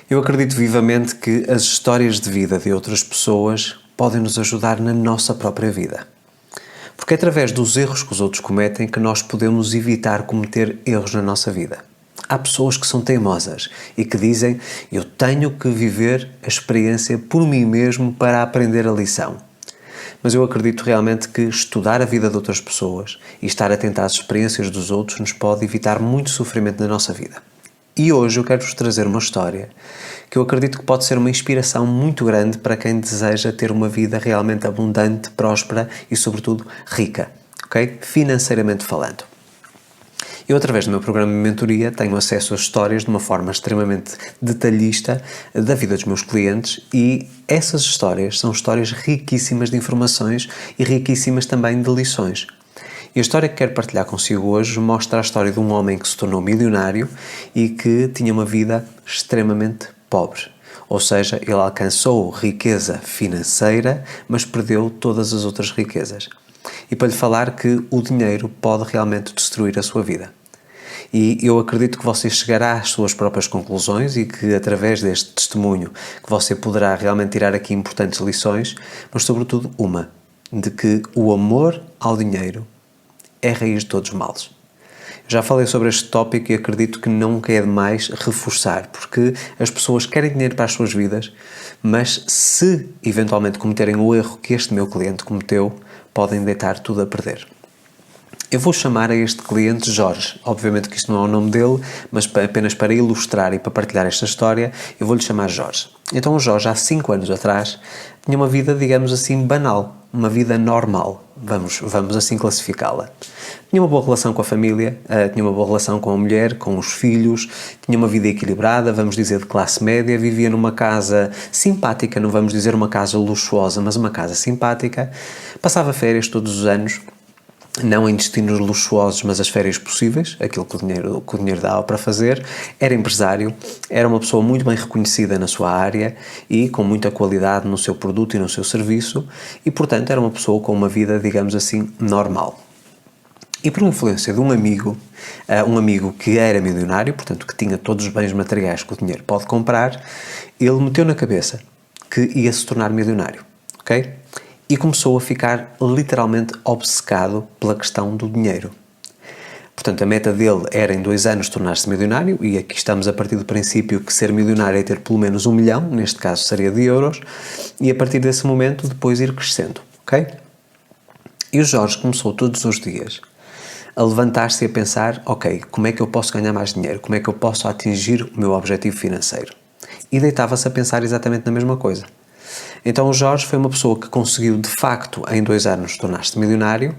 Eu acredito vivamente que as histórias de vida de outras pessoas podem nos ajudar na nossa própria vida. Porque é através dos erros que os outros cometem que nós podemos evitar cometer erros na nossa vida. Há pessoas que são teimosas e que dizem: eu tenho que viver a experiência por mim mesmo para aprender a lição. Mas eu acredito realmente que estudar a vida de outras pessoas e estar atento às experiências dos outros nos pode evitar muito sofrimento na nossa vida. E hoje eu quero-vos trazer uma história que eu acredito que pode ser uma inspiração muito grande para quem deseja ter uma vida realmente abundante, próspera e, sobretudo, rica, ok? Financeiramente falando. Eu, através do meu programa de mentoria, tenho acesso a histórias de uma forma extremamente detalhista da vida dos meus clientes e essas histórias são histórias riquíssimas de informações e riquíssimas também de lições. E a história que quero partilhar consigo hoje mostra a história de um homem que se tornou milionário e que tinha uma vida extremamente pobre. Ou seja, ele alcançou riqueza financeira, mas perdeu todas as outras riquezas. E para lhe falar que o dinheiro pode realmente destruir a sua vida. E eu acredito que você chegará às suas próprias conclusões e que através deste testemunho que você poderá realmente tirar aqui importantes lições, mas sobretudo uma, de que o amor ao dinheiro é a raiz de todos os males. Já falei sobre este tópico e acredito que nunca é demais reforçar, porque as pessoas querem dinheiro para as suas vidas, mas se eventualmente cometerem o erro que este meu cliente cometeu, podem deitar tudo a perder. Eu vou chamar a este cliente Jorge. Obviamente que isto não é o nome dele, mas apenas para ilustrar e para partilhar esta história, eu vou-lhe chamar Jorge. Então o Jorge, há 5 anos atrás, tinha uma vida, digamos assim, banal. Uma vida normal. Vamos assim classificá-la. Tinha uma boa relação com a família, tinha uma boa relação com a mulher, com os filhos, tinha uma vida equilibrada, vamos dizer de classe média, vivia numa casa simpática, não vamos dizer uma casa luxuosa, mas uma casa simpática. Passava férias todos os anos, não em destinos luxuosos, mas as férias possíveis, aquilo que o dinheiro dava para fazer. Era empresário, era uma pessoa muito bem reconhecida na sua área e com muita qualidade no seu produto e no seu serviço e, portanto, era uma pessoa com uma vida, digamos assim, normal. E por influência de um amigo que era milionário, portanto, que tinha todos os bens materiais que o dinheiro pode comprar, ele meteu na cabeça que ia se tornar milionário, ok? E começou a ficar literalmente obcecado pela questão do dinheiro. Portanto, a meta dele era em 2 anos tornar-se milionário, e aqui estamos a partir do princípio que ser milionário é ter pelo menos 1 milhão, neste caso seria de euros, e a partir desse momento depois ir crescendo, ok? E o Jorge começou todos os dias a levantar-se e a pensar: ok, como é que eu posso ganhar mais dinheiro? Como é que eu posso atingir o meu objetivo financeiro? E deitava-se a pensar exatamente na mesma coisa. Então o Jorge foi uma pessoa que conseguiu de facto em 2 anos tornar-se milionário,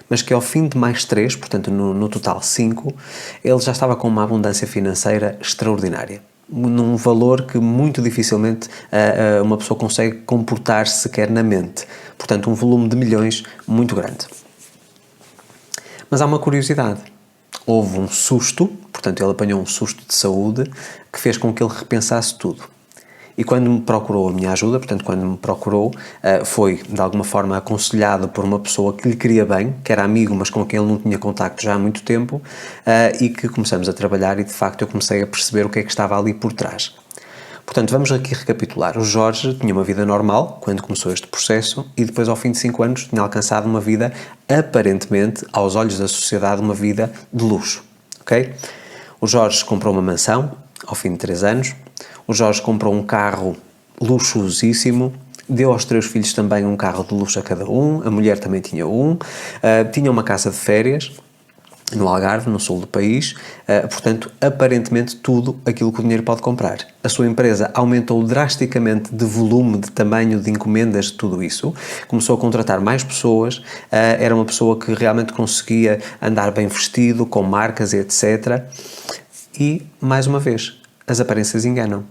mas que ao fim de mais 3, portanto no total 5, ele já estava com uma abundância financeira extraordinária. Num valor que muito dificilmente uma pessoa consegue comportar-se sequer na mente. Portanto, um volume de milhões muito grande. Mas há uma curiosidade. Houve um susto, portanto ele apanhou um susto de saúde, que fez com que ele repensasse tudo. E quando me procurou a minha ajuda, portanto quando me procurou, foi de alguma forma aconselhado por uma pessoa que lhe queria bem, que era amigo, mas com quem ele não tinha contacto já há muito tempo, e que começamos a trabalhar e de facto eu comecei a perceber o que é que estava ali por trás. Portanto, vamos aqui recapitular. O Jorge tinha uma vida normal quando começou este processo e depois, ao fim de 5 anos, tinha alcançado uma vida, aparentemente, aos olhos da sociedade, uma vida de luxo, ok? O Jorge comprou uma mansão, ao fim de 3 anos. O Jorge comprou um carro luxuosíssimo, deu aos 3 filhos também um carro de luxo a cada um, a mulher também tinha um, tinha uma casa de férias no Algarve, no sul do país, portanto, aparentemente tudo aquilo que o dinheiro pode comprar. A sua empresa aumentou drasticamente de volume, de tamanho, de encomendas, de tudo isso. Começou a contratar mais pessoas, era uma pessoa que realmente conseguia andar bem vestido, com marcas e etc. E, mais uma vez, as aparências enganam.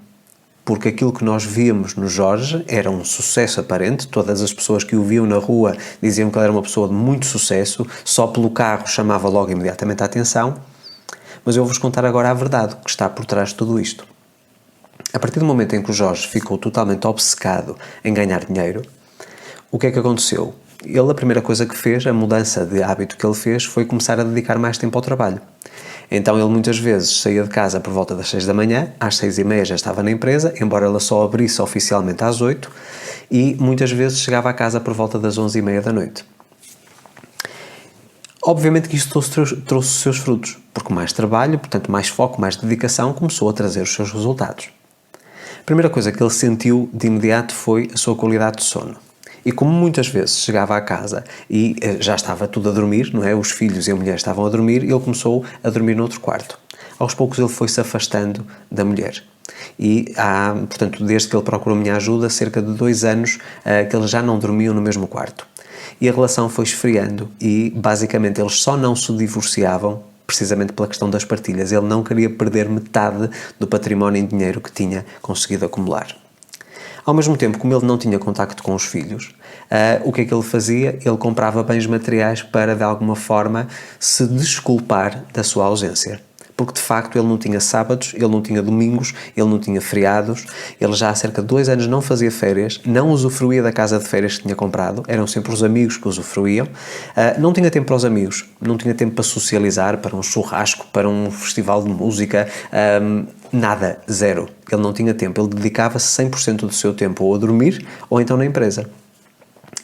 Porque aquilo que nós víamos no Jorge era um sucesso aparente, todas as pessoas que o viam na rua diziam que ele era uma pessoa de muito sucesso, só pelo carro chamava logo imediatamente a atenção, mas eu vou-vos contar agora a verdade que está por trás de tudo isto. A partir do momento em que o Jorge ficou totalmente obcecado em ganhar dinheiro, o que é que aconteceu? Ele, a primeira coisa que fez, a mudança de hábito que ele fez, foi começar a dedicar mais tempo ao trabalho. Então ele muitas vezes saía de casa por volta das 6 da manhã, às 6h30 já estava na empresa, embora ela só abrisse oficialmente às 8, e muitas vezes chegava a casa por volta das 11h30 da noite. Obviamente que isso trouxe os seus frutos, porque mais trabalho, portanto mais foco, mais dedicação, começou a trazer os seus resultados. A primeira coisa que ele sentiu de imediato foi a sua qualidade de sono. E como muitas vezes chegava à casa e já estava tudo a dormir, não é? Os filhos e a mulher estavam a dormir, ele começou a dormir noutro quarto. Aos poucos ele foi-se afastando da mulher. E portanto, desde que ele procurou a minha ajuda, cerca de 2 anos que eles já não dormiam no mesmo quarto. E a relação foi esfriando e, basicamente, eles só não se divorciavam precisamente pela questão das partilhas. Ele não queria perder metade do património em dinheiro que tinha conseguido acumular. Ao mesmo tempo, como ele não tinha contacto com os filhos, o que é que ele fazia? Ele comprava bens materiais para, de alguma forma, se desculpar da sua ausência. Porque, de facto, ele não tinha sábados, ele não tinha domingos, ele não tinha feriados, ele já há cerca de 2 anos não fazia férias, não usufruía da casa de férias que tinha comprado, eram sempre os amigos que usufruíam, não tinha tempo para os amigos, não tinha tempo para socializar, para um churrasco, para um festival de música, nada, zero. Ele não tinha tempo, ele dedicava-se 100% do seu tempo ou a dormir ou então na empresa.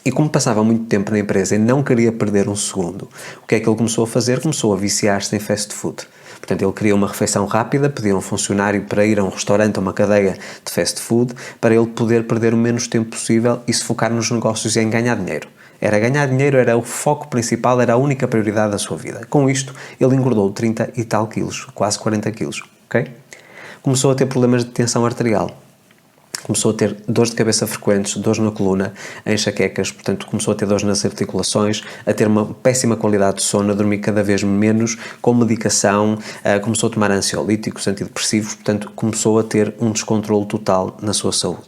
E como passava muito tempo na empresa e não queria perder um segundo, o que é que ele começou a fazer? Começou a viciar-se em fast food. Portanto, ele queria uma refeição rápida, pedia um funcionário para ir a um restaurante, a uma cadeia de fast food, para ele poder perder o menos tempo possível e se focar nos negócios e em ganhar dinheiro. Era ganhar dinheiro, era o foco principal, era a única prioridade da sua vida. Com isto, ele engordou 30 e tal quilos, quase 40 quilos, ok? Começou a ter problemas de tensão arterial. Começou a ter dores de cabeça frequentes, dores na coluna, enxaquecas, portanto começou a ter dores nas articulações, a ter uma péssima qualidade de sono, a dormir cada vez menos, com medicação, começou a tomar ansiolíticos, antidepressivos, portanto começou a ter um descontrole total na sua saúde.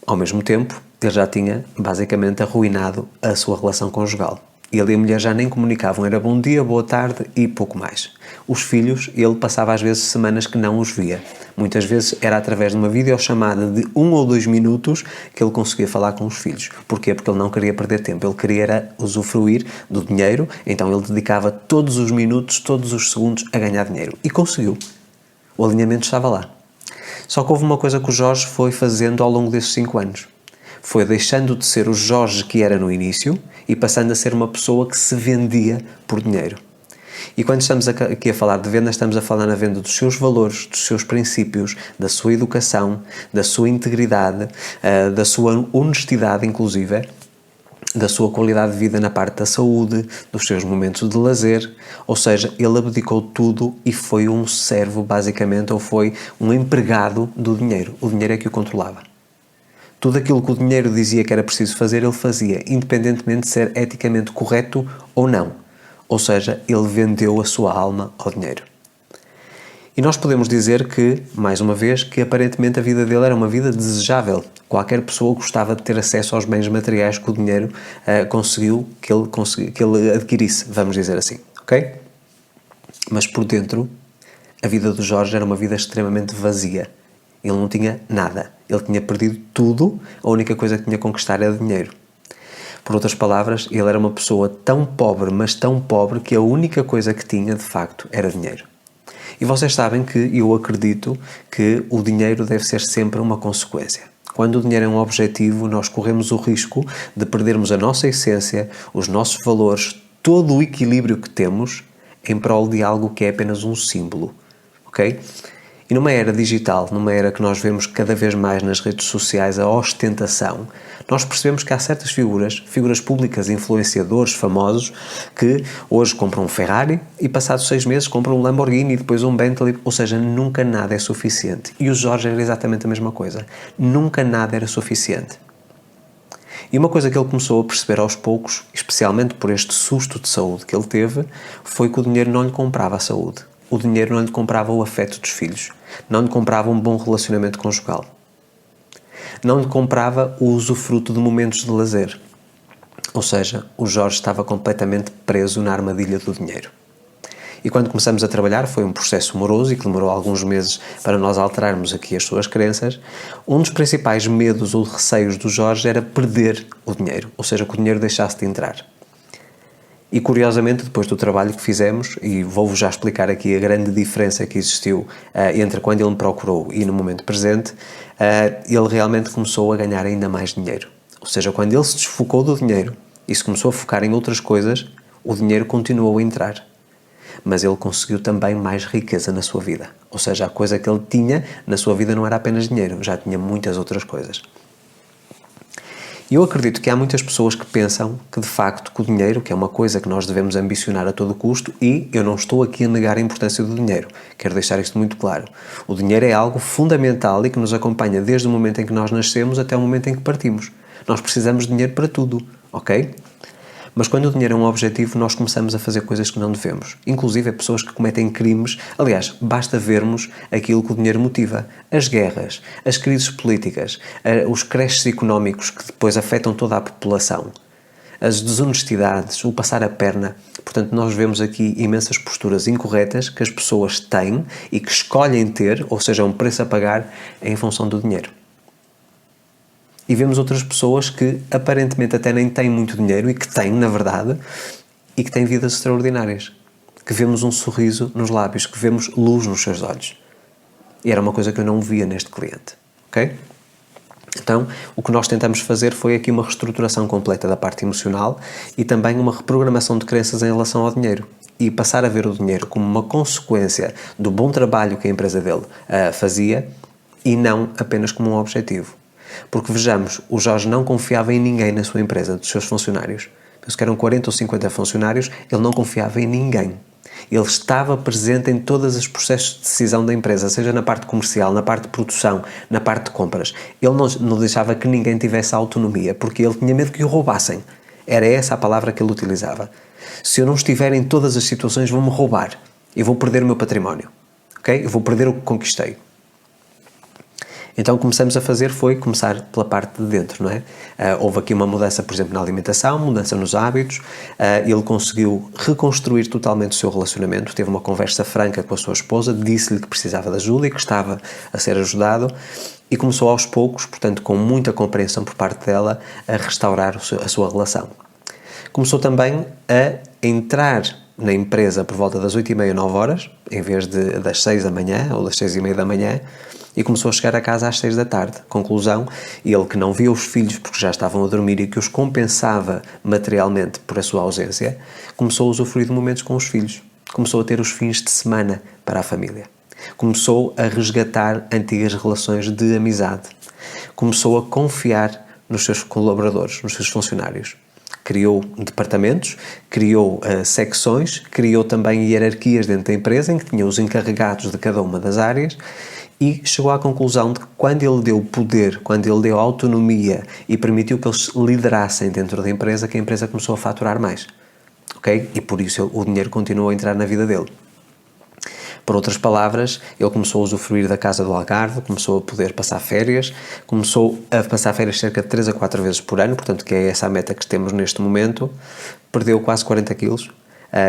Ao mesmo tempo, ele já tinha basicamente arruinado a sua relação conjugal. Ele e a mulher já nem comunicavam, era bom dia, boa tarde e pouco mais. Os filhos, ele passava às vezes semanas que não os via. Muitas vezes era através de uma videochamada de 1 ou 2 minutos que ele conseguia falar com os filhos. Porquê? Porque ele não queria perder tempo, ele queria era usufruir do dinheiro, então ele dedicava todos os minutos, todos os segundos a ganhar dinheiro. E conseguiu. O alinhamento estava lá. Só que houve uma coisa que o Jorge foi fazendo ao longo desses 5 anos. Foi deixando de ser o Jorge que era no início e passando a ser uma pessoa que se vendia por dinheiro. E quando estamos aqui a falar de venda, estamos a falar na venda dos seus valores, dos seus princípios, da sua educação, da sua integridade, da sua honestidade, inclusive, da sua qualidade de vida na parte da saúde, dos seus momentos de lazer, ou seja, ele abdicou tudo e foi um servo, basicamente, ou foi um empregado do dinheiro. O dinheiro é que o controlava. Tudo aquilo que o dinheiro dizia que era preciso fazer, ele fazia, independentemente de ser eticamente correto ou não. Ou seja, ele vendeu a sua alma ao dinheiro. E nós podemos dizer que, mais uma vez, que aparentemente a vida dele era uma vida desejável. Qualquer pessoa gostava de ter acesso aos bens materiais que o dinheiro conseguiu que ele adquirisse, vamos dizer assim, ok? Mas por dentro, a vida do Jorge era uma vida extremamente vazia. Ele não tinha nada. Ele tinha perdido tudo, a única coisa que tinha conquistado era dinheiro. Por outras palavras, ele era uma pessoa tão pobre, mas tão pobre, que a única coisa que tinha, de facto, era dinheiro. E vocês sabem que eu acredito que o dinheiro deve ser sempre uma consequência. Quando o dinheiro é um objetivo, nós corremos o risco de perdermos a nossa essência, os nossos valores, todo o equilíbrio que temos em prol de algo que é apenas um símbolo, ok? E numa era digital, numa era que nós vemos cada vez mais nas redes sociais a ostentação, nós percebemos que há certas figuras públicas, influenciadores, famosos, que hoje compram um Ferrari e passados 6 meses compram um Lamborghini e depois um Bentley, ou seja, nunca nada é suficiente. E o Jorge era exatamente a mesma coisa. Nunca nada era suficiente. E uma coisa que ele começou a perceber aos poucos, especialmente por este susto de saúde que ele teve, foi que o dinheiro não lhe comprava a saúde. O dinheiro não lhe comprava o afeto dos filhos, não lhe comprava um bom relacionamento conjugal, não lhe comprava o usufruto de momentos de lazer. Ou seja, o Jorge estava completamente preso na armadilha do dinheiro. E quando começamos a trabalhar, foi um processo moroso e que demorou alguns meses para nós alterarmos aqui as suas crenças. Um dos principais medos ou receios do Jorge era perder o dinheiro, ou seja, que o dinheiro deixasse de entrar. E curiosamente, depois do trabalho que fizemos, e vou-vos já explicar aqui a grande diferença que existiu entre quando ele me procurou e no momento presente, ele realmente começou a ganhar ainda mais dinheiro. Ou seja, quando ele se desfocou do dinheiro e se começou a focar em outras coisas, o dinheiro continuou a entrar. Mas ele conseguiu também mais riqueza na sua vida. Ou seja, a coisa que ele tinha na sua vida não era apenas dinheiro, já tinha muitas outras coisas. E eu acredito que há muitas pessoas que pensam que, de facto, que o dinheiro, que é uma coisa que nós devemos ambicionar a todo custo, e eu não estou aqui a negar a importância do dinheiro. Quero deixar isto muito claro. O dinheiro é algo fundamental e que nos acompanha desde o momento em que nós nascemos até o momento em que partimos. Nós precisamos de dinheiro para tudo, ok? Mas quando o dinheiro é um objetivo, nós começamos a fazer coisas que não devemos. Inclusive, pessoas que cometem crimes. Aliás, basta vermos aquilo que o dinheiro motiva. As guerras, as crises políticas, os crashes económicos que depois afetam toda a população, as desonestidades, o passar a perna. Portanto, nós vemos aqui imensas posturas incorretas que as pessoas têm e que escolhem ter, ou seja, um preço a pagar em função do dinheiro. E vemos outras pessoas que aparentemente até nem têm muito dinheiro e que têm, na verdade, e que têm vidas extraordinárias. Que vemos um sorriso nos lábios, que vemos luz nos seus olhos. E era uma coisa que eu não via neste cliente. Ok? Então, o que nós tentamos fazer foi aqui uma reestruturação completa da parte emocional e também uma reprogramação de crenças em relação ao dinheiro. E passar a ver o dinheiro como uma consequência do bom trabalho que a empresa dele fazia e não apenas como um objetivo. Porque vejamos, o Jorge não confiava em ninguém na sua empresa, dos seus funcionários. Penso que eram 40 ou 50 funcionários, ele não confiava em ninguém. Ele estava presente em todos os processos de decisão da empresa, seja na parte comercial, na parte de produção, na parte de compras. Ele não deixava que ninguém tivesse autonomia, porque ele tinha medo que o roubassem. Era essa a palavra que ele utilizava. Se eu não estiver em todas as situações, vão-me roubar. Eu vou perder o meu património. Ok? Eu vou perder o que conquistei. Então, o que começamos a fazer foi começar pela parte de dentro, não é? Houve aqui uma mudança, por exemplo, na alimentação, mudança nos hábitos, ele conseguiu reconstruir totalmente o seu relacionamento, teve uma conversa franca com a sua esposa, disse-lhe que precisava de ajuda e que estava a ser ajudado e começou aos poucos, portanto, com muita compreensão por parte dela, a restaurar a sua relação. Começou também a entrar na empresa por volta das 8h30, 9h, em vez das 6 da manhã ou das 6h30 da manhã, e começou a chegar a casa às 6 da tarde. Conclusão, ele que não via os filhos porque já estavam a dormir e que os compensava materialmente por a sua ausência, começou a usufruir de momentos com os filhos. Começou a ter os fins de semana para a família. Começou a resgatar antigas relações de amizade. Começou a confiar nos seus colaboradores, nos seus funcionários. Criou departamentos, criou secções, criou também hierarquias dentro da empresa em que tinha os encarregados de cada uma das áreas e chegou à conclusão de que quando ele deu poder, quando ele deu autonomia e permitiu que eles liderassem dentro da empresa, que a empresa começou a faturar mais. Ok? E por isso o dinheiro continuou a entrar na vida dele. Por outras palavras, ele começou a usufruir da casa do Algarve, começou a poder passar férias, começou a passar férias cerca de 3 a 4 vezes por ano, portanto que é essa a meta que temos neste momento, perdeu quase 40 quilos,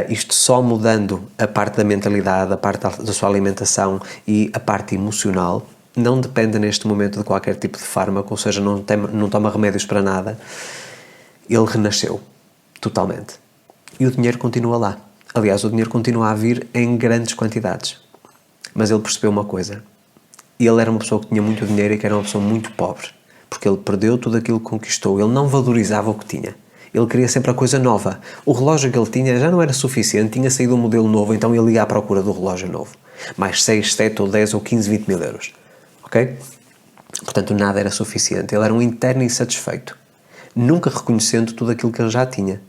isto só mudando a parte da mentalidade, a parte da sua alimentação e a parte emocional, não depende neste momento de qualquer tipo de fármaco, ou seja, não toma remédios para nada, ele renasceu totalmente. E o dinheiro continua lá. Aliás, o dinheiro continua a vir em grandes quantidades. Mas ele percebeu uma coisa. Ele era uma pessoa que tinha muito dinheiro e que era uma pessoa muito pobre. Porque ele perdeu tudo aquilo que conquistou. Ele não valorizava o que tinha. Ele queria sempre a coisa nova. O relógio que ele tinha já não era suficiente. Tinha saído um modelo novo, então ele ia à procura do relógio novo. Mais 6, 7 ou 10 ou 15, 20 mil euros. Ok? Portanto, nada era suficiente. Ele era um interno insatisfeito. Nunca reconhecendo tudo aquilo que ele já tinha.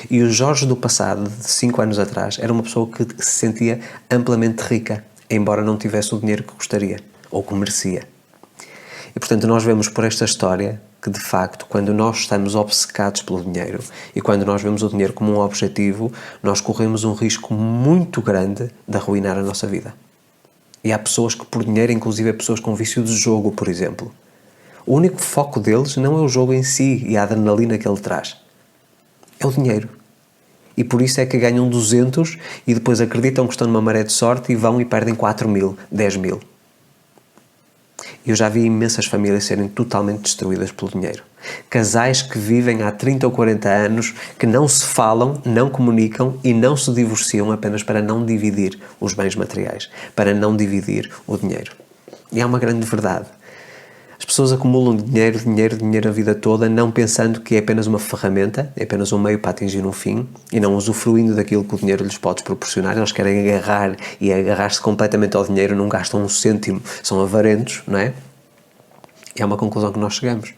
E o Jorge do passado, de 5 anos atrás, era uma pessoa que se sentia amplamente rica, embora não tivesse o dinheiro que gostaria, ou que merecia. E portanto nós vemos por esta história que de facto, quando nós estamos obcecados pelo dinheiro e quando nós vemos o dinheiro como um objetivo, nós corremos um risco muito grande de arruinar a nossa vida. E há pessoas que por dinheiro, inclusive pessoas com vício de jogo, por exemplo, o único foco deles não é o jogo em si e a adrenalina que ele traz. É o dinheiro. E por isso é que ganham 200 e depois acreditam que estão numa maré de sorte e vão e perdem 4 mil, 10 mil. Eu já vi imensas famílias serem totalmente destruídas pelo dinheiro. Casais que vivem há 30 ou 40 anos, que não se falam, não comunicam e não se divorciam apenas para não dividir os bens materiais, para não dividir o dinheiro. E há uma grande verdade. As pessoas acumulam dinheiro a vida toda, não pensando que é apenas uma ferramenta, é apenas um meio para atingir um fim, e não usufruindo daquilo que o dinheiro lhes pode proporcionar. Eles querem agarrar e agarrar-se completamente ao dinheiro, não gastam um cêntimo, são avarentos, não é? E é uma conclusão que nós chegamos.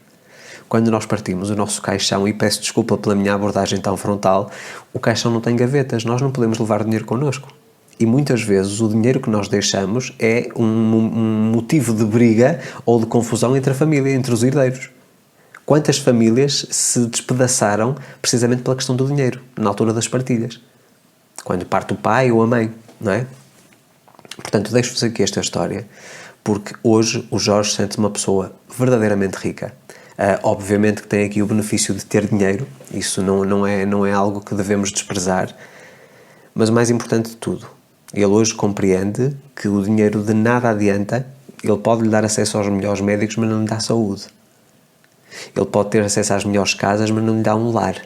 Quando nós partimos o nosso caixão, e peço desculpa pela minha abordagem tão frontal, o caixão não tem gavetas, nós não podemos levar dinheiro connosco. E muitas vezes o dinheiro que nós deixamos é um motivo de briga ou de confusão entre a família, entre os herdeiros. Quantas famílias se despedaçaram precisamente pela questão do dinheiro, na altura das partilhas? Quando parte o pai ou a mãe, não é? Portanto, deixo-vos aqui esta história, porque hoje o Jorge sente-se uma pessoa verdadeiramente rica. Obviamente que tem aqui o benefício de ter dinheiro, isso não é algo que devemos desprezar, mas o mais importante de tudo, ele hoje compreende que o dinheiro de nada adianta. Ele pode lhe dar acesso aos melhores médicos, mas não lhe dá saúde. Ele pode ter acesso às melhores casas, mas não lhe dá um lar.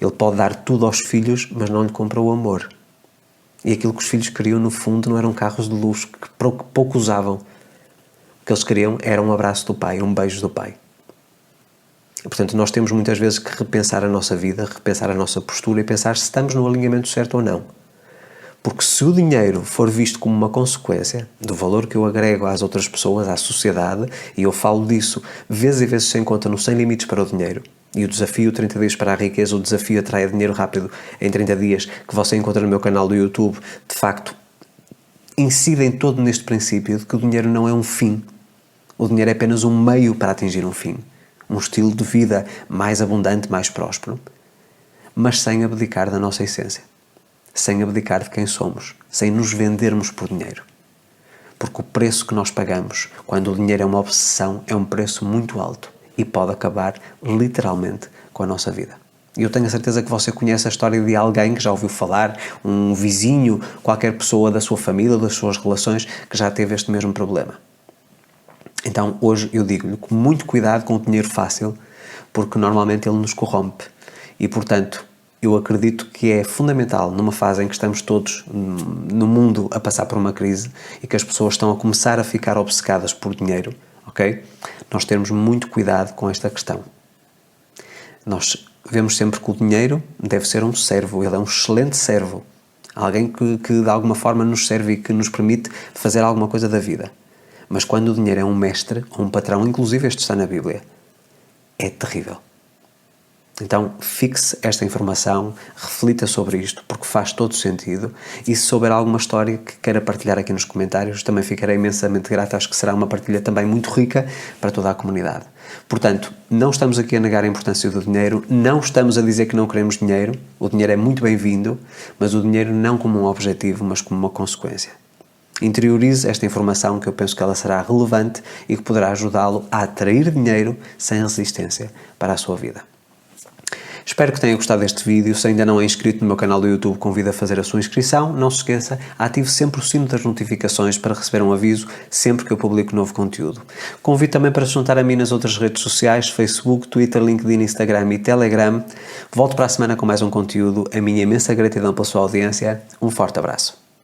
Ele pode dar tudo aos filhos, mas não lhe compra o amor. E aquilo que os filhos queriam, no fundo, não eram carros de luxo, que pouco usavam. O que eles queriam era um abraço do pai, um beijo do pai. E, portanto, nós temos muitas vezes que repensar a nossa vida, repensar a nossa postura e pensar se estamos no alinhamento certo ou não. Porque se o dinheiro for visto como uma consequência do valor que eu agrego às outras pessoas, à sociedade, e eu falo disso vezes e vezes sem conta no Sem Limites para o Dinheiro, e o desafio 30 dias para a riqueza, o desafio Atraia Dinheiro Rápido em 30 dias, que você encontra no meu canal do YouTube, de facto, incidem todo neste princípio de que o dinheiro não é um fim. O dinheiro é apenas um meio para atingir um fim. Um estilo de vida mais abundante, mais próspero, mas sem abdicar da nossa essência. Sem abdicar de quem somos, sem nos vendermos por dinheiro. Porque o preço que nós pagamos quando o dinheiro é uma obsessão é um preço muito alto e pode acabar literalmente com a nossa vida. E eu tenho a certeza que você conhece a história de alguém que já ouviu falar, um vizinho, qualquer pessoa da sua família, das suas relações, que já teve este mesmo problema. Então hoje eu digo-lhe com muito cuidado com o dinheiro fácil, porque normalmente ele nos corrompe e, portanto, eu acredito que é fundamental, numa fase em que estamos todos no mundo a passar por uma crise e que as pessoas estão a começar a ficar obcecadas por dinheiro, ok? Nós termos muito cuidado com esta questão. Nós vemos sempre que o dinheiro deve ser um servo, ele é um excelente servo. Alguém que de alguma forma nos serve e que nos permite fazer alguma coisa da vida. Mas quando o dinheiro é um mestre ou um patrão, inclusive este está na Bíblia, é terrível. Então, fixe esta informação, reflita sobre isto, porque faz todo sentido, e se souber alguma história que queira partilhar aqui nos comentários, também ficarei imensamente grato. Acho que será uma partilha também muito rica para toda a comunidade. Portanto, não estamos aqui a negar a importância do dinheiro, não estamos a dizer que não queremos dinheiro, o dinheiro é muito bem-vindo, mas o dinheiro não como um objetivo, mas como uma consequência. Interiorize esta informação, que eu penso que ela será relevante e que poderá ajudá-lo a atrair dinheiro sem resistência para a sua vida. Espero que tenha gostado deste vídeo. Se ainda não é inscrito no meu canal do YouTube, convido a fazer a sua inscrição. Não se esqueça, ative sempre o sino das notificações para receber um aviso sempre que eu publico novo conteúdo. Convido também para se juntar a mim nas outras redes sociais, Facebook, Twitter, LinkedIn, Instagram e Telegram. Volto para a semana com mais um conteúdo. A minha imensa gratidão pela sua audiência. Um forte abraço.